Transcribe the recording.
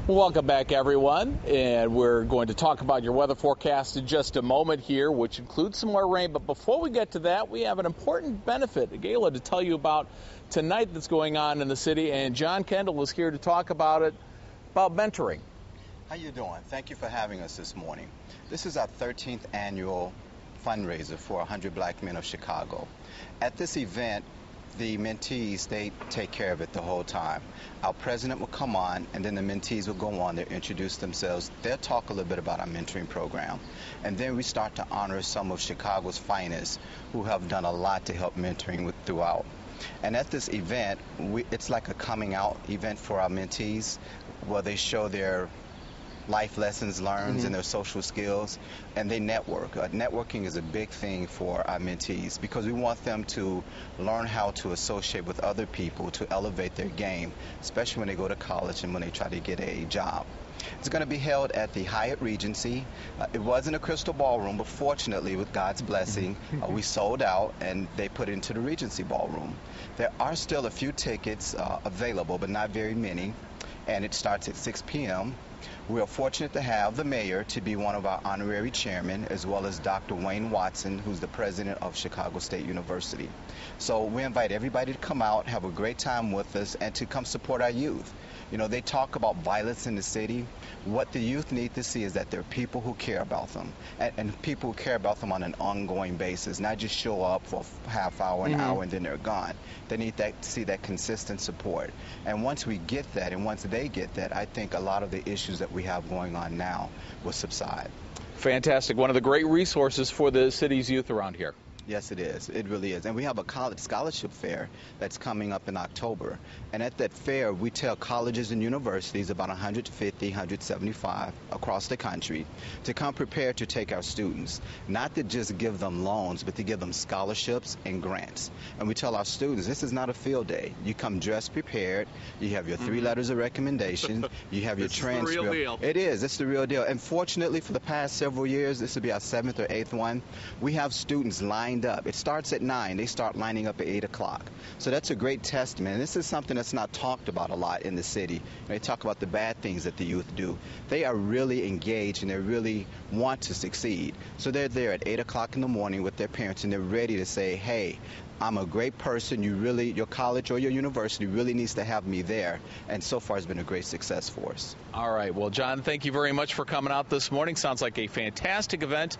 Welcome back, everyone, and we're going to talk about your weather forecast in just a moment here, which includes some more rain. But before we get to that, we have an important benefit, a gala, to tell you about tonight that's going on in the city, and John Kendall is here to talk about it, about mentoring. How you doing? Thank you for having us this morning. This is our 13th annual fundraiser for 100 Black Men of Chicago. At this event, the mentees, they take care of it the whole time. Our president will come on, and then the mentees will go on, they'll introduce themselves, they'll talk a little bit about our mentoring program, and then we start to honor some of Chicago's finest who have done a lot to help mentoring throughout. And at this event, it's like a coming out event for our mentees, where they show their life lessons learned and their social skills, and they network. Networking is a big thing for our mentees because we want them to learn how to associate with other people to elevate their game, especially when they go to college and when they try to get a job. It's going to be held at the Hyatt Regency. It was in a crystal ballroom, but fortunately, with God's blessing, we sold out and they put it into the Regency Ballroom. There are still a few tickets available, but not very many, and it starts at 6 p.m. We are fortunate to have the mayor to be one of our honorary chairmen, as well as Dr. Wayne Watson, who's the president of Chicago State University. So we invite everybody to come out, have a great time with us, and to come support our youth. You know, they talk about violence in the city. What the youth need to see is that there are people who care about them, and people who care about them on an ongoing basis, not just show up for a half hour, an hour, and then they're gone. They need to see that consistent support. And once we get that, and once they get that, I think a lot of the issues that we have going on now will subside. Fantastic. One of the great resources for the city's youth around here. Yes, it is. It really is. And we have a college scholarship fair that's coming up in October. And at that fair, we tell colleges and universities, about 150, 175 across the country, to come prepared to take our students. Not to just give them loans, but to give them scholarships and grants. And we tell our students, this is not a field day. You come dressed prepared. You have your 3 letters of recommendation. You have your transcript. It's the real deal. It is. It's the real deal. And fortunately, for the past several years, this will be our 7th or 8th one, we have students lined up. It starts at 9. They start lining up at 8 o'clock. So that's a great testament. And this is something that's not talked about a lot in the city. They talk about the bad things that the youth do. They are really engaged and they really want to succeed. So they're there at 8 o'clock in the morning with their parents, and they're ready to say, hey, I'm a great person. Your college or your university really needs to have me there. And so far, it's been a great success for us. All right. Well, John, thank you very much for coming out this morning. Sounds like a fantastic event.